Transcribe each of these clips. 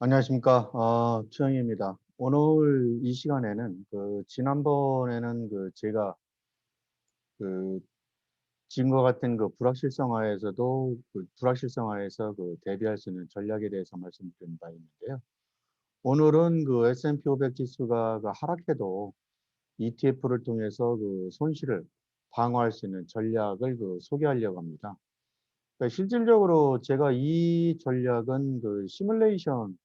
안녕하십니까. 최영희입니다. 오늘 이 시간에는 지난번에는 제가 그 지금과 같은 불확실성화에서 대비할 수 있는 전략에 대해서 말씀드린 바 있는데요. 오늘은 S&P 500 지수가 하락해도 ETF를 통해서 손실을 방어할 수 있는 전략을 소개하려고 합니다. 실질적으로 제가 이 전략은 시뮬레이션,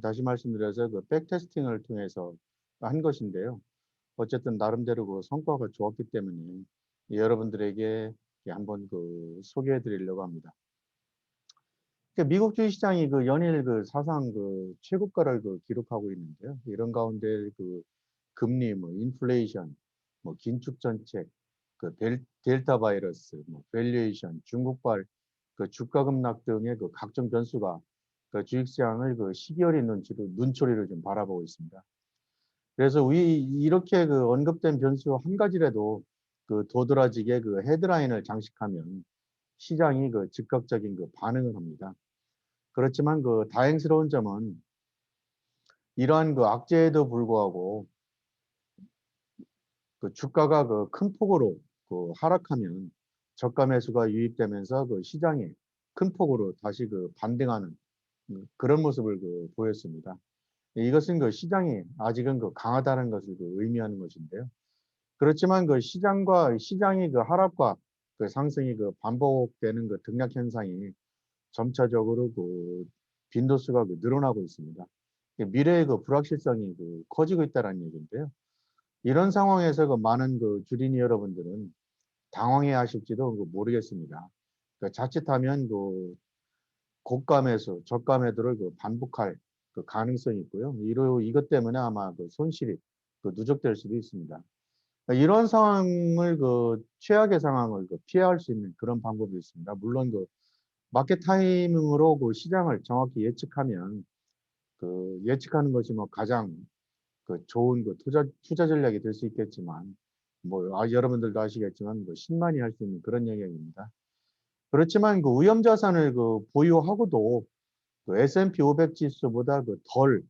다시 말씀드려서 백테스팅을 통해서 한 것인데요. 어쨌든 나름대로 성과가 좋았기 때문에 여러분들에게 한번 소개해 드리려고 합니다. 미국 주식시장이 연일 사상 최고가를 기록하고 있는데요. 이런 가운데 금리, 인플레이션, 긴축 정책, 델타 바이러스, 밸류에이션, 중국발 주가 급락 등의 각종 변수가 주식시장을 시기어린 눈초리로 좀 바라보고 있습니다. 그래서 이렇게 언급된 변수 한 가지라도 도드라지게 헤드라인을 장식하면 시장이 즉각적인 반응을 합니다. 그렇지만 다행스러운 점은 이러한 악재에도 불구하고 주가가 큰 폭으로 하락하면 저가 매수가 유입되면서 시장에 큰 폭으로 다시 반등하는 그런 모습을 보였습니다. 이것은 시장이 아직은 강하다는 것을 의미하는 것인데요. 그렇지만 시장이 하락과 상승이 반복되는 등락 현상이 점차적으로 빈도수가 늘어나고 있습니다. 미래의 불확실성이 커지고 있다는 얘기인데요. 이런 상황에서 많은 주린이 여러분들은 당황해 하실지도 모르겠습니다. 자칫하면 고가 매수, 저가 매도를 반복할 가능성이 있고요. 이것 때문에 아마 손실이 누적될 수도 있습니다. 이런 상황을 최악의 상황을 피할 수 있는 그런 방법이 있습니다. 물론 마켓 타이밍으로 시장을 정확히 예측하면 예측하는 것이 가장 좋은 투자 전략이 될 수 있겠지만 여러분들도 아시겠지만 신만이 할 수 있는 그런 영역입니다. 그렇지만 위험 자산을 보유하고도 S&P 500 지수보다 덜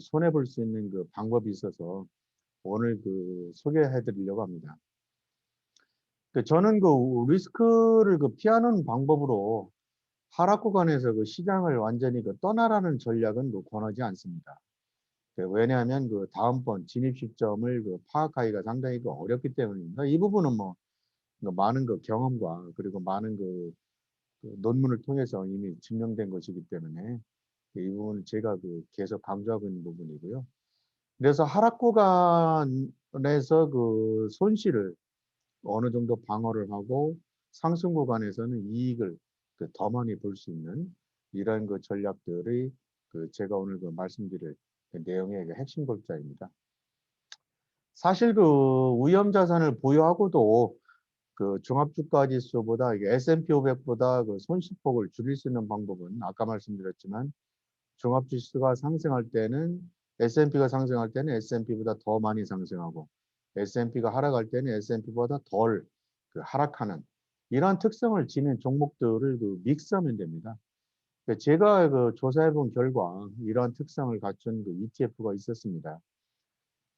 손해 볼 수 있는 방법이 있어서 오늘 소개해 드리려고 합니다. 저는 리스크를 피하는 방법으로 하락 구간에서 시장을 완전히 떠나라는 전략은 권하지 않습니다. 왜냐하면 다음번 진입 시점을 파악하기가 상당히 어렵기 때문입니다. 이 부분은 많은 경험과 그리고 많은 논문을 통해서 이미 증명된 것이기 때문에 이 부분은 제가 계속 강조하고 있는 부분이고요. 그래서 하락 구간에서 손실을 어느 정도 방어를 하고 상승 구간에서는 이익을 더 많이 볼 수 있는 이런 전략들이 제가 오늘 말씀드릴 내용의 핵심 골자입니다. 사실 위험 자산을 보유하고도 종합주가 지수보다 S&P 500보다 손실폭을 줄일 수 있는 방법은 아까 말씀드렸지만 종합지수가 상승할 때는 S&P가 상승할 때는 S&P보다 더 많이 상승하고 S&P가 하락할 때는 S&P보다 덜 하락하는 이러한 특성을 지닌 종목들을 믹스하면 됩니다. 제가 조사해 본 결과 이러한 특성을 갖춘 ETF가 있었습니다.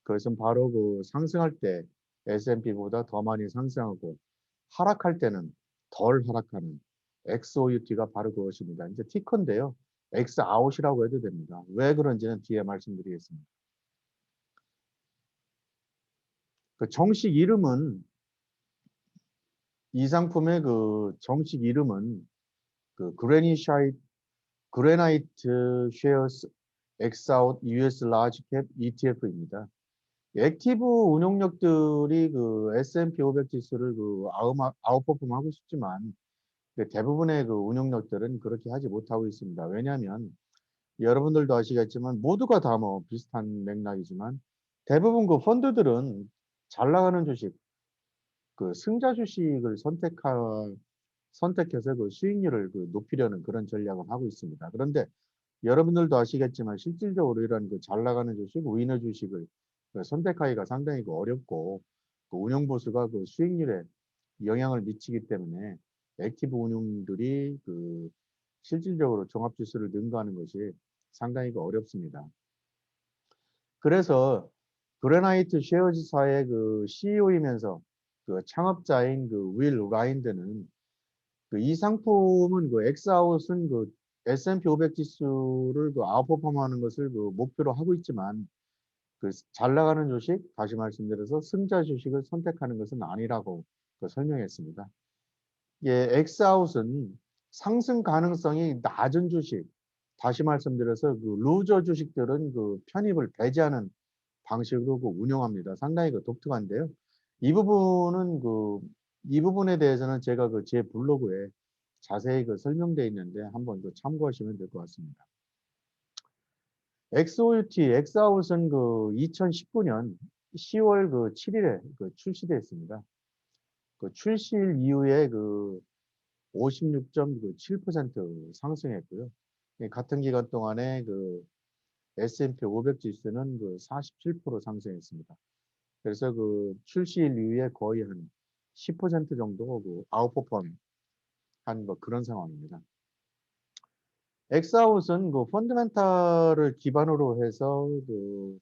그것은 바로 상승할 때 S&P보다 더 많이 상승하고 하락할 때는 덜 하락하는 XOUT가 바로 그것입니다. 이제 티커인데요. X아웃이라고 해도 됩니다. 왜 그런지는 뒤에 말씀드리겠습니다. 정식 이름은 이 상품의 정식 이름은 그레나이트 쉐어스 엑스아웃 US 라지 캡 ETF입니다. 액티브 운용력들이 S&P 500 지수를 아웃퍼폼하고 싶지만 대부분의 운용력들은 그렇게 하지 못하고 있습니다. 왜냐하면 여러분들도 아시겠지만 모두가 다 비슷한 맥락이지만 대부분 펀드들은 잘 나가는 주식, 승자 주식을 선택해서 수익률을 높이려는 그런 전략을 하고 있습니다. 그런데 여러분들도 아시겠지만 실질적으로 이런 잘 나가는 주식, 위너 주식을 선택하기가 상당히 어렵고 운용 보수가 수익률에 영향을 미치기 때문에 액티브 운용들이 실질적으로 종합지수를 능가하는 것이 상당히 어렵습니다. 그래서 그래나이트 쉐어지사의 그 CEO이면서 그 창업자인 그 윌 라인드는 그 이 상품은 그 엑스아웃은 그 S&P 500 지수를 그 아웃퍼폼하는 것을 그 목표로 하고 있지만 그 잘 나가는 주식, 다시 말씀드려서 승자 주식을 선택하는 것은 아니라고 그 설명했습니다. 예, 엑스아웃은 상승 가능성이 낮은 주식, 다시 말씀드려서 그 루저 주식들은 그 편입을 배제하는 방식으로 그 운영합니다. 상당히 그 독특한데요. 이 부분은 이 부분에 대해서는 제가 그 제 블로그에 자세히 그 설명되어 있는데 한번 그 참고하시면 될 것 같습니다. XOUT, 엑스아웃은 그 2019년 10월 그 7일에 그 출시됐습니다. 그 출시일 이후에 그 56.7% 상승했고요. 같은 기간 동안에 그 S&P 500 지수는 그 47% 상승했습니다. 그래서 그 출시일 이후에 거의 한 10% 정도 그 아웃퍼폼 한 뭐 그런 상황입니다. 엑스아웃은 그 펀드멘탈을 기반으로 해서 그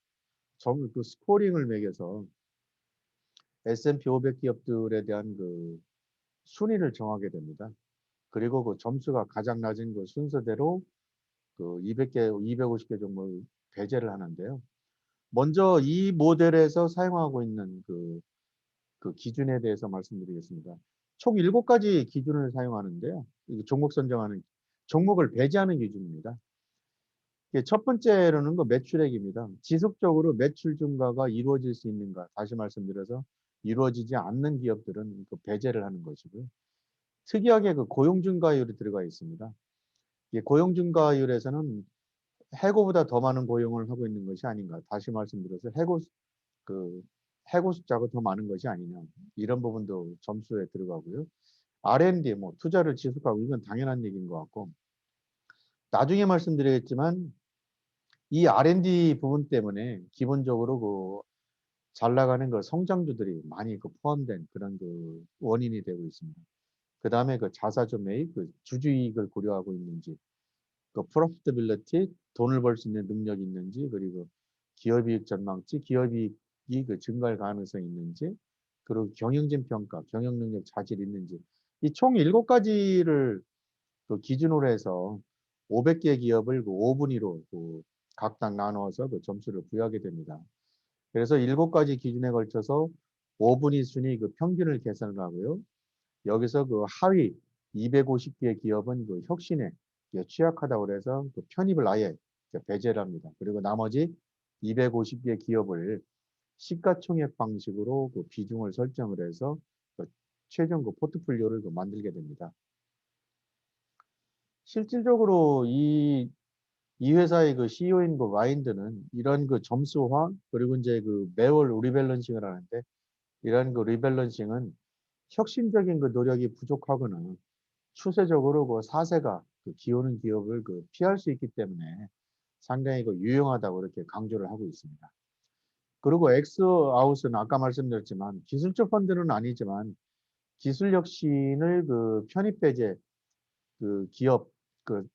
스코링을 매겨서 S&P 500 기업들에 대한 그 순위를 정하게 됩니다. 그리고 그 점수가 가장 낮은 그 순서대로 그 200개, 250개 종목을 배제를 하는데요. 먼저 이 모델에서 사용하고 있는 그 기준에 대해서 말씀드리겠습니다. 총 7가지 기준을 사용하는데요. 종목 선정하는, 종목을 배제하는 기준입니다. 첫 번째로는 그 매출액입니다. 지속적으로 매출 증가가 이루어질 수 있는가. 다시 말씀드려서 이루어지지 않는 기업들은 그 배제를 하는 것이고요. 특이하게 그 고용 증가율이 들어가 있습니다. 고용 증가율에서는 해고보다 더 많은 고용을 하고 있는 것이 아닌가. 다시 말씀드려서 그 해고 숫자가 더 많은 것이 아니냐. 이런 부분도 점수에 들어가고요. R&D, 뭐 투자를 지속하고 이건 당연한 얘기인 것 같고 나중에 말씀드리겠지만 이 R&D 부분 때문에 기본적으로 그 잘 나가는 그 성장주들이 많이 그 포함된 그런 그 원인이 되고 있습니다. 그 다음에 그 자사주 매입, 그 주주이익을 고려하고 있는지, 그 프로피터빌리티, 돈을 벌 수 있는 능력이 있는지, 그리고 기업이익 전망치, 기업이익이 그 증가할 가능성이 있는지, 그리고 경영진 평가, 경영능력 자질이 있는지, 이 총 7가지를 그 기준으로 해서 500개 기업을 그 5분위로 그 각각 나누어서 그 점수를 부여하게 됩니다. 그래서 7가지 기준에 걸쳐서 5분위 순위 그 평균을 계산을 하고요. 여기서 그 하위 250개 기업은 그 혁신에 취약하다고 그래서 그 편입을 아예 배제를 합니다. 그리고 나머지 250개 기업을 시가총액 방식으로 그 비중을 설정을 해서 그 최종 그 포트폴리오를 그 만들게 됩니다. 실질적으로 이 회사의 그 CEO인 그 와인드는 이런 그 점수화 그리고 이제 그 매월 리밸런싱을 하는데 이런 그 리밸런싱은 혁신적인 그 노력이 부족하거나 추세적으로 그 사세가 그 기오는 기업을 그 피할 수 있기 때문에 상당히 그 유용하다고 이렇게 강조를 하고 있습니다. 그리고 엑스아웃은 아까 말씀드렸지만 기술적 펀드는 아니지만 기술 혁신을 그 편입 배제 그 기업 그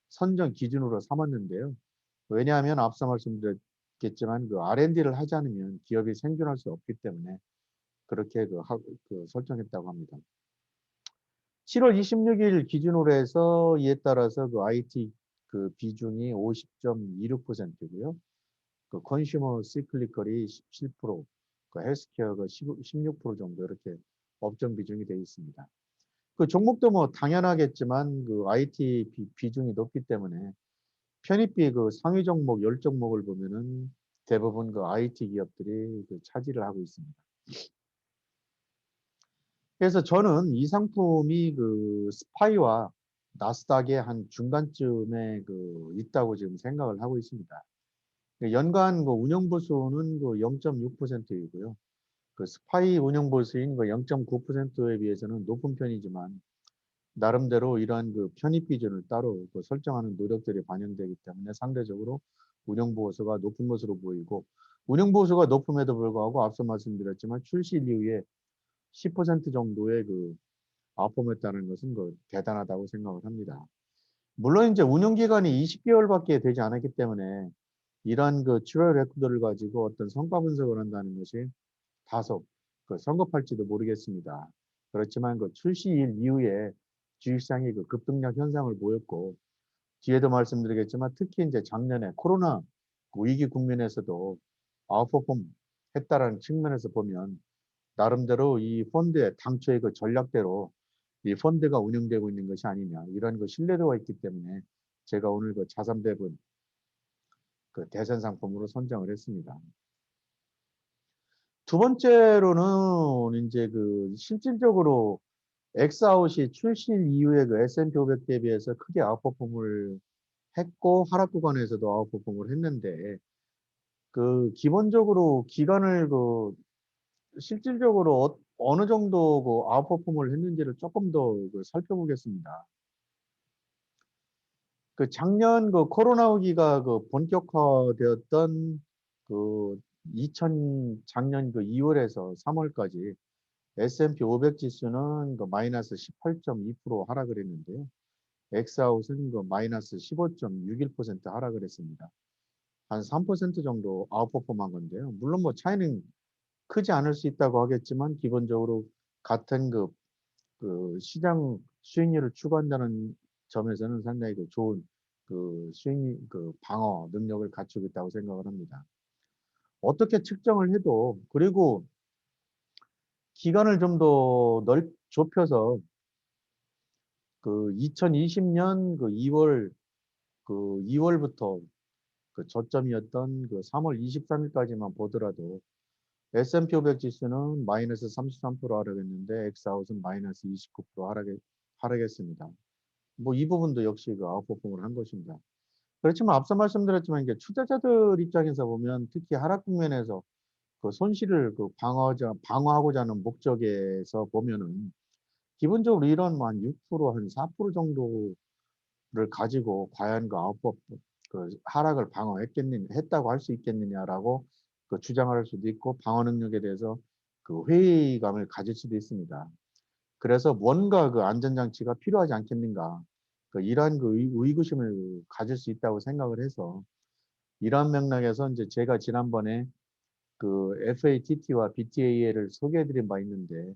선정 기준으로 삼았는데요. 왜냐하면 앞서 말씀드렸겠지만 그 R&D를 하지 않으면 기업이 생존할 수 없기 때문에 그렇게 그 설정했다고 합니다. 7월 26일 기준으로 해서 이에 따라서 그 IT 그 비중이 50.26%고요. 그 컨슈머 시클리컬이 17%, 그 헬스케어가 16% 정도 이렇게 업종 비중이 되어 있습니다. 그 종목도 뭐 당연하겠지만 그 IT 비중이 높기 때문에 편입비 그 상위 종목 10종목을 보면은 대부분 그 IT 기업들이 그 차지를 하고 있습니다. 그래서 저는 이 상품이 그 스파이와 나스닥의 한 중간쯤에 그 있다고 지금 생각을 하고 있습니다. 연간 그 운영 보수는 그 0.6%이고요. 그 스파이 운영 보수인 그 0.9%에 비해서는 높은 편이지만 나름대로 이러한 그 편입 기준을 따로 그 설정하는 노력들이 반영되기 때문에 상대적으로 운영 보수가 높은 것으로 보이고 운영 보수가 높음에도 불구하고 앞서 말씀드렸지만 출시 이후에 10% 정도의 그 아웃폼했다는 것은 그 대단하다고 생각을 합니다. 물론 이제 운영 기간이 20개월밖에 되지 않았기 때문에 이러한 그 출혈 레코드를 가지고 어떤 성과 분석을 한다는 것이 다소 성급할지도 모르겠습니다. 그렇지만 그 출시일 이후에 주식시장이 그 급등락 현상을 보였고, 뒤에도 말씀드리겠지만 특히 이제 작년에 코로나 위기 국면에서도 아웃퍼폼 했다라는 측면에서 보면 나름대로 이 펀드의 당초의 그 전략대로 이 펀드가 운영되고 있는 것이 아니냐, 이런 그 신뢰도가 있기 때문에 제가 오늘 그 자산 배분 그 대선 상품으로 선정을 했습니다. 두 번째로는 이제 그 실질적으로 엑스아웃이 출시 이후에 그 S&P 500 대비해서 크게 아웃퍼폼을 했고 하락 구간에서도 아웃퍼폼을 했는데, 그 기본적으로 기간을 그 실질적으로 어느 정도 그 아웃퍼폼을 했는지를 조금 더 그 살펴보겠습니다. 그 작년 그 코로나 위기가 그 본격화되었던 그 작년 그 2월에서 3월까지 S&P 500 지수는 그 마이너스 18.2% 하락을 했는데요. 엑스아웃은 그 마이너스 15.61% 하락을 했습니다. 한 3% 정도 아웃퍼폼한 건데요. 물론 뭐 차이는 크지 않을 수 있다고 하겠지만 기본적으로 같은 그 시장 수익률을 추구한다는 점에서는 상당히 그 좋은 그 그 방어 능력을 갖추고 있다고 생각을 합니다. 어떻게 측정을 해도, 그리고 기간을 좀 더 좁혀서 그 2020년 그 2월부터 그 저점이었던 그 3월 23일까지만 보더라도 S&P 500 지수는 마이너스 33% 하락했는데 엑스아웃은 마이너스 29% 하락했습니다. 뭐 이 부분도 역시 그 아웃퍼폼을 한 것입니다. 그렇지만 앞서 말씀드렸지만 이게 투자자들 입장에서 보면 특히 하락 국면에서 그 손실을 그 방어하고자 하는 목적에서 보면은 기본적으로 이런 한 6%, 한 4% 정도를 가지고 과연 그 아웃퍼 그 하락을 했다고 할 수 있겠느냐라고 그 주장할 수도 있고, 방어 능력에 대해서 그 회의감을 가질 수도 있습니다. 그래서 뭔가 그 안전장치가 필요하지 않겠는가, 그 이러한 그 의구심을 가질 수 있다고 생각을 해서, 이러한 맥락에서 이제 제가 지난번에 그 FATT와 BTAL을 소개해드린 바 있는데,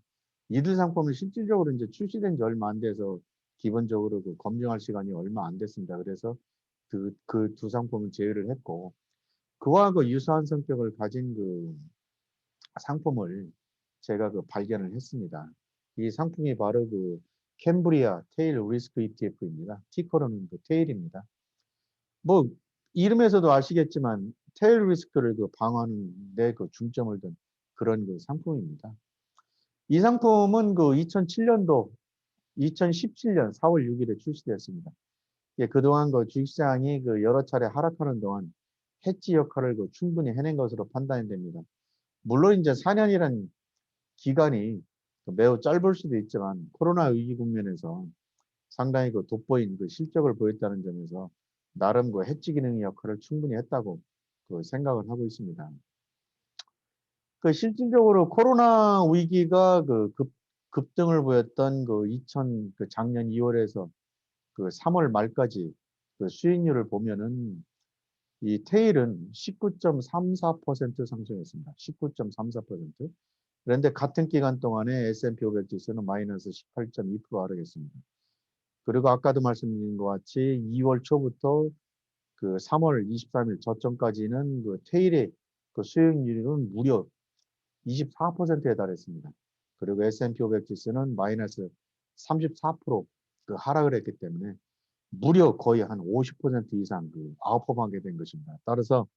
이들 상품은 실질적으로 이제 출시된 지 얼마 안 돼서 기본적으로 그 검증할 시간이 얼마 안 됐습니다. 그래서 그 두 상품은 제외를 했고, 그와 그 유사한 성격을 가진 그 상품을 제가 그 발견을 했습니다. 이 상품이 바로 그 캠브리아 테일 리스크 ETF입니다. 티커로는 그 테일입니다. 뭐 이름에서도 아시겠지만 테일 리스크를 그 방어하는 데 그 중점을 둔 그런 그 상품입니다. 이 상품은 그 2007년도 2017년 4월 6일에 출시되었습니다. 예, 그동안 그 주식시장이 그 여러 차례 하락하는 동안 해지 역할을 그 충분히 해낸 것으로 판단이 됩니다. 물론 이제 4년이란 기간이 매우 짧을 수도 있지만 코로나 위기 국면에서 상당히 그 돋보인 그 실적을 보였다는 점에서 나름 그 해지 기능 역할을 충분히 했다고 그 생각을 하고 있습니다. 그 실질적으로 코로나 위기가 그 급등을 보였던 그 작년 2월에서 그 3월 말까지 그 수익률을 보면은 이 테일은 19.34% 상승했습니다. 19.34%. 그런데 같은 기간 동안에 S&P 500 지수는 마이너스 18.2% 하락했습니다. 그리고 아까도 말씀드린 것 같이 2월 초부터 그 3월 23일 저점까지는 그 테일의 그 수익률은 무려 24%에 달했습니다. 그리고 S&P 500 지수는 마이너스 34%그 하락을 했기 때문에 무려 거의 한 50% 이상 그 아웃퍼하게 된 것입니다. 따라서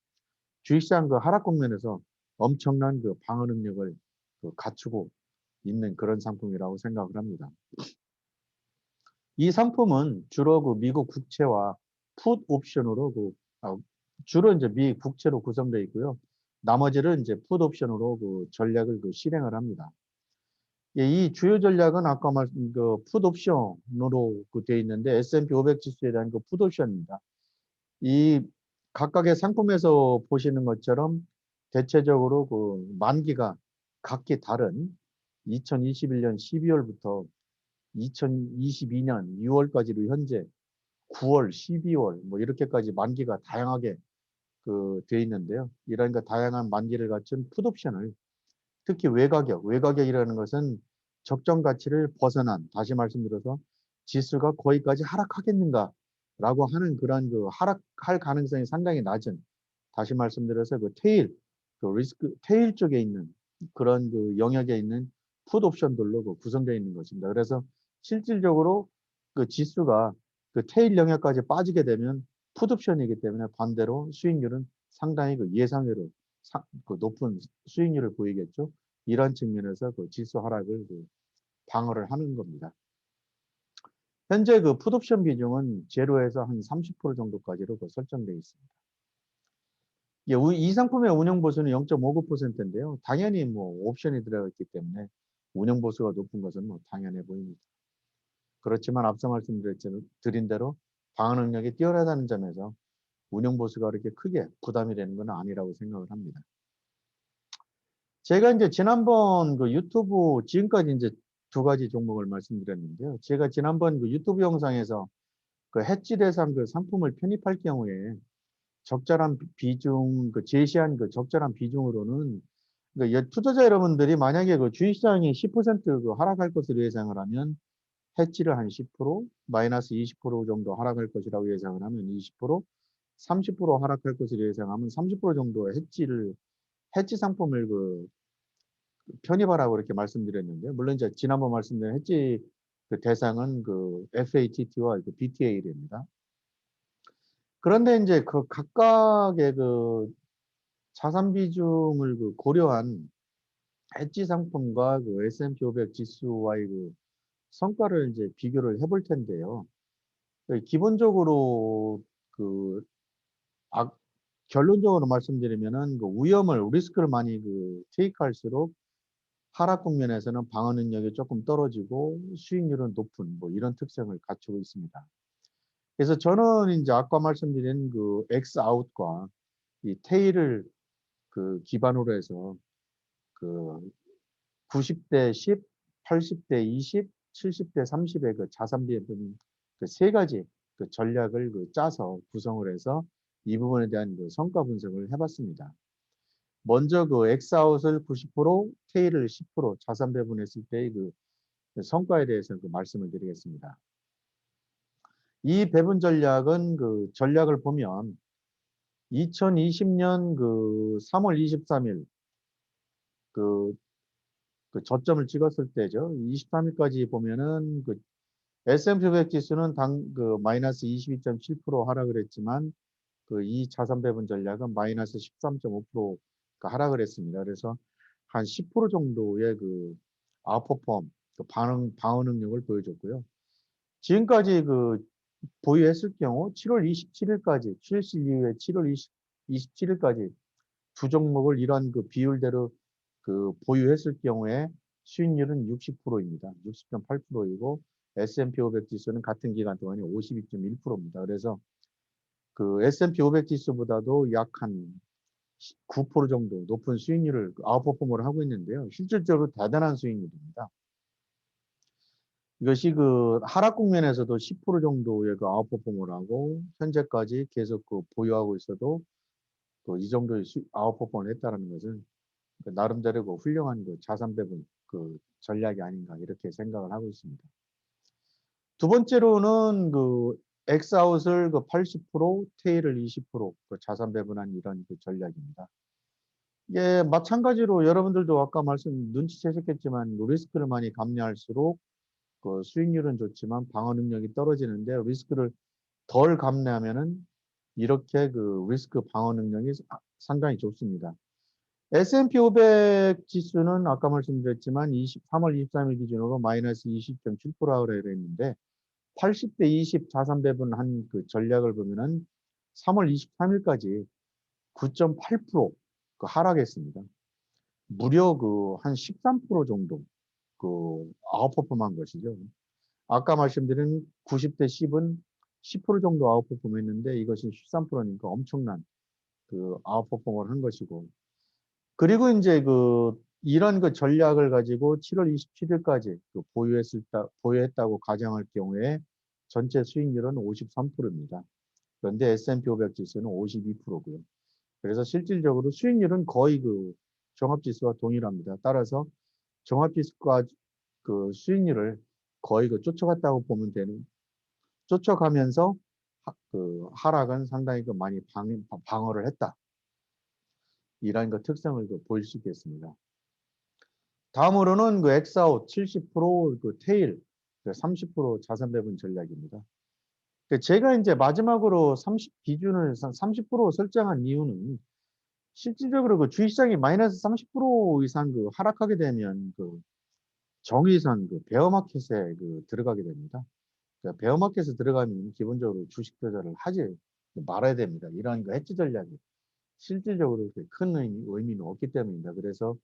주식시장 그 하락 국면에서 엄청난 그 방어 능력을 그 갖추고 있는 그런 상품이라고 생각을 합니다. 이 상품은 주로 그 미국 국채와 풋 옵션으로 주로 이제 미 국채로 구성되어 있고요. 나머지를 이제 풋 옵션으로 그 전략을 그 실행을 합니다. 예, 이 주요 전략은 아까 말씀 풋 옵션으로 그 되어 있는데 S&P 500 지수에 대한 그 풋 옵션입니다. 이 각각의 상품에서 보시는 것처럼 대체적으로 그 만기가 각기 다른 2021년 12월부터 2022년 6월까지로 현재 9월, 12월 뭐 이렇게까지 만기가 다양하게 돼 있는데요. 이런 다양한 만기를 갖춘 풋옵션을 특히 외가격이라는 것은 적정 가치를 벗어난, 다시 말씀드려서 지수가 거기까지 하락하겠는가라고 하는 그런 하락할 가능성이 상당히 낮은, 다시 말씀드려서 테일 쪽에 있는 그런 영역에 있는 풋 옵션들로 구성되어 있는 것입니다. 그래서 실질적으로 지수가 테일 영역까지 빠지게 되면 풋 옵션이기 때문에 반대로 수익률은 상당히 예상외로 높은 수익률을 보이겠죠. 이런 측면에서 지수 하락을 방어를 하는 겁니다. 현재 풋옵션 비중은 제로에서 한 30% 정도까지로 설정되어 있습니다. 이 상품의 운영보수는 0.59%인데요. 당연히 옵션이 들어있기 때문에 운영보수가 높은 것은 당연해 보입니다. 그렇지만 앞서 말씀드린 대로 방어 능력이 뛰어나다는 점에서 운영보수가 그렇게 크게 부담이 되는 건 아니라고 생각을 합니다. 제가 이제 지난번 유튜브, 지금까지 이제 두 가지 종목을 말씀드렸는데요. 제가 지난번 유튜브 영상에서 해지 대상 상품을 편입할 경우에 적절한 비중, 제시한 적절한 비중으로는, 투자자 여러분들이 만약에 주식시장이 10% 하락할 것으로 예상을 하면 해지를 한 10%, 마이너스 20% 정도 하락할 것이라고 예상을 하면 20%, 30% 하락할 것으로 예상하면 30% 정도의 해지 상품을 편입하라고 이렇게 말씀드렸는데요. 물론 이제 지난번 말씀드린 해지 대상은 FATT와 BTA입니다. 그런데 이제 각각의 자산 비중을 고려한 해지 상품과 S&P 500 지수와의 성과를 이제 비교를 해볼 텐데요. 기본적으로 결론적으로 말씀드리면은 리스크를 많이 테이크할수록 하락 국면에서는 방어 능력이 조금 떨어지고 수익률은 높은 이런 특성을 갖추고 있습니다. 그래서 저는 이제 아까 말씀드린 엑스아웃과 이 테일을 기반으로 해서 90대 10, 80대 20, 70대 30의 자산 비율 세 가지 전략을 짜서 구성을 해서 이 부분에 대한 성과 분석을 해봤습니다. 먼저 엑스아웃을 90%, 테일을 10% 자산 배분했을 때의 성과에 대해서 말씀을 드리겠습니다. 이 배분 전략은 전략을 보면 2020년 3월 23일 저점을 찍었을 때죠. 23일까지 보면은 S&P 500 지수는 마이너스 22.7% 하락을 했지만 이 자산 배분 전략은 마이너스 13.5%가 하락을 했습니다. 그래서 한 10% 정도의 아웃퍼폼, 방어 능력을 보여줬고요. 지금까지 보유했을 경우 7월 27일까지, 출시 이후에 7월 27일까지 두 종목을 이러한 비율대로 보유했을 경우에 수익률은 60%입니다. 60.8%이고 S&P 500 지수는 같은 기간 동안에 52.1%입니다. 그래서 S&P 500 지수보다도 약 한 9% 정도 높은 수익률을 아웃퍼폼을 하고 있는데요. 실질적으로 대단한 수익률입니다. 이것이 하락 국면에서도 10% 정도의 아웃퍼폼을 하고 현재까지 계속 보유하고 있어도 이 정도의 아웃퍼폼을 했다는 것은 나름대로 훌륭한 자산 배분 전략이 아닌가 이렇게 생각을 하고 있습니다. 두 번째로는 엑스아웃을 80%, 테일을 20% 자산 배분한 이런 전략입니다. 예, 마찬가지로 여러분들도 아까 눈치채셨겠지만 리스크를 많이 감내할수록 수익률은 좋지만 방어 능력이 떨어지는데 리스크를 덜 감내하면은 이렇게 리스크 방어 능력이 상당히 좋습니다. S&P 500 지수는 아까 말씀드렸지만 3월 23일 기준으로 마이너스 20.7%라고 되어 있는데 80대 20 자산 배분한 전략을 보면은 3월 23일까지 9.8% 하락했습니다. 무려 한 13% 정도 아웃퍼폼한 것이죠. 아까 말씀드린 90대 10은 10% 정도 아웃퍼폼 했는데 이것이 13%니까 엄청난 아웃퍼폼을 한 것이고, 그리고 이제 이런 전략을 가지고 7월 27일까지 보유했다고 가정할 경우에 전체 수익률은 53%입니다. 그런데 S&P 500 지수는 52%고요. 그래서 실질적으로 수익률은 거의 그 종합지수와 동일합니다. 따라서 종합지수가 그 수익률을 거의 그 쫓아갔다고 보면 되는, 쫓아가면서 그 하락은 상당히 그 많이 방어를 했다. 이런 그 특성을 그 보일 수 있겠습니다. 다음으로는 그 엑사웃 70%그 테일 30% 자산 배분 전략입니다. 제가 이제 마지막으로 30 기준을 30% 설정한 이유는 실질적으로 그 주식시장이 마이너스 30% 이상 그 하락하게 되면 그 정의선 그 베어마켓에 그 들어가게 됩니다. 베어마켓에 들어가면 기본적으로 주식 투자를 하지 말아야 됩니다. 이러한 그 해지 전략이 실질적으로 큰 의미는 없기 때문입니다. 그래서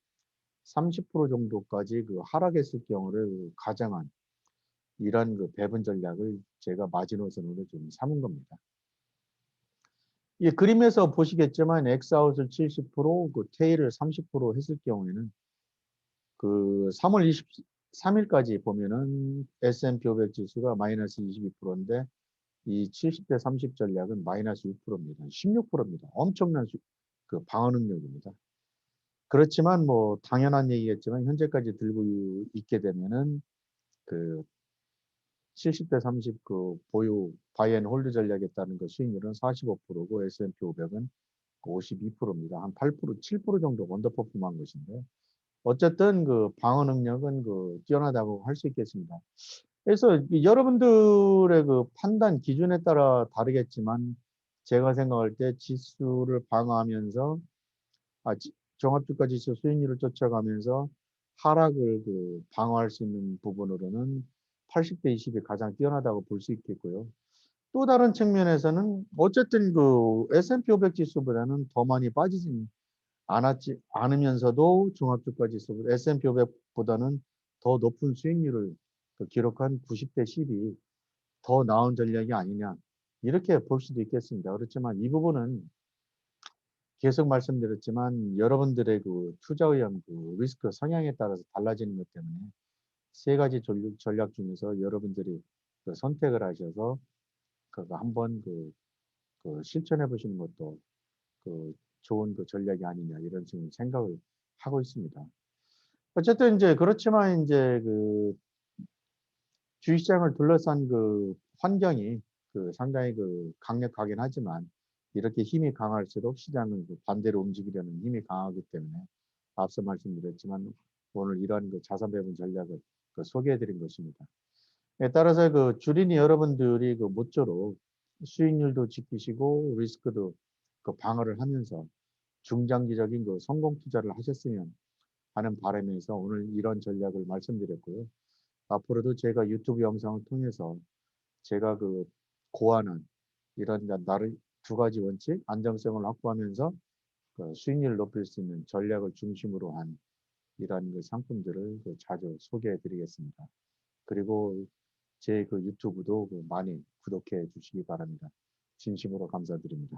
30% 정도까지 그 하락했을 경우를 가정한 이런 그 배분 전략을 제가 마지노선으로 좀 삼은 겁니다. 이 그림에서 보시겠지만 엑스아웃을 70%, 그 테일을 30% 했을 경우에는 그 3월 23일까지 보면은 S&P 500 지수가 마이너스 22%인데 이 70대 30 전략은 마이너스 6%입니다. 16%입니다. 엄청난 그 방어 능력입니다. 그렇지만 뭐 당연한 얘기겠지만 현재까지 들고 있게 되면은 그 70대 30 그 보유 바이앤홀드 전략에 따른 그 수익률은 45%고 S&P 500은 52%입니다. 한 8%, 7% 정도 언더퍼폼한 것인데 어쨌든 그 방어 능력은 그 뛰어나다고 할 수 있겠습니다. 그래서 여러분들의 그 판단 기준에 따라 다르겠지만 제가 생각할 때 지수를 방어하면서 종합주가 지수 수익률을 쫓아가면서 하락을 그 방어할 수 있는 부분으로는 80대 20이 가장 뛰어나다고 볼 수 있겠고요. 또 다른 측면에서는 어쨌든 그 S&P 500 지수보다는 더 많이 빠지진 않으면서도 종합주가 지수 S&P 500보다는 더 높은 수익률을 그 기록한 90대 10이 더 나은 전략이 아니냐 이렇게 볼 수도 있겠습니다. 그렇지만 이 부분은 계속 말씀드렸지만 여러분들의 그 투자 의향, 그 리스크 성향에 따라서 달라지는 것 때문에 세 가지 전략 중에서 여러분들이 그 선택을 하셔서 그거 한번 그 실천해 보시는 것도 그 좋은 그 전략이 아니냐 이런 지금 생각을 하고 있습니다. 어쨌든 이제 그렇지만 이제 그 주식시장을 둘러싼 그 환경이 그 상당히 그 강력하긴 하지만 이렇게 힘이 강할수록 시장은 그 반대로 움직이려는 힘이 강하기 때문에 앞서 말씀드렸지만 오늘 이러한 그 자산 배분 전략을 그 소개해 드린 것입니다. 따라서 그 주린이 여러분들이 그 모쪼록 수익률도 지키시고 리스크도 그 방어를 하면서 중장기적인 그 성공 투자를 하셨으면 하는 바람에서 오늘 이런 전략을 말씀드렸고요. 앞으로도 제가 유튜브 영상을 통해서 제가 그 고안한 이런 나를 두 가지 원칙, 안정성을 확보하면서 그 수익률을 높일 수 있는 전략을 중심으로 한 이러한 그 상품들을 그 자주 소개해 드리겠습니다. 그리고 제 그 유튜브도 그 많이 구독해 주시기 바랍니다. 진심으로 감사드립니다.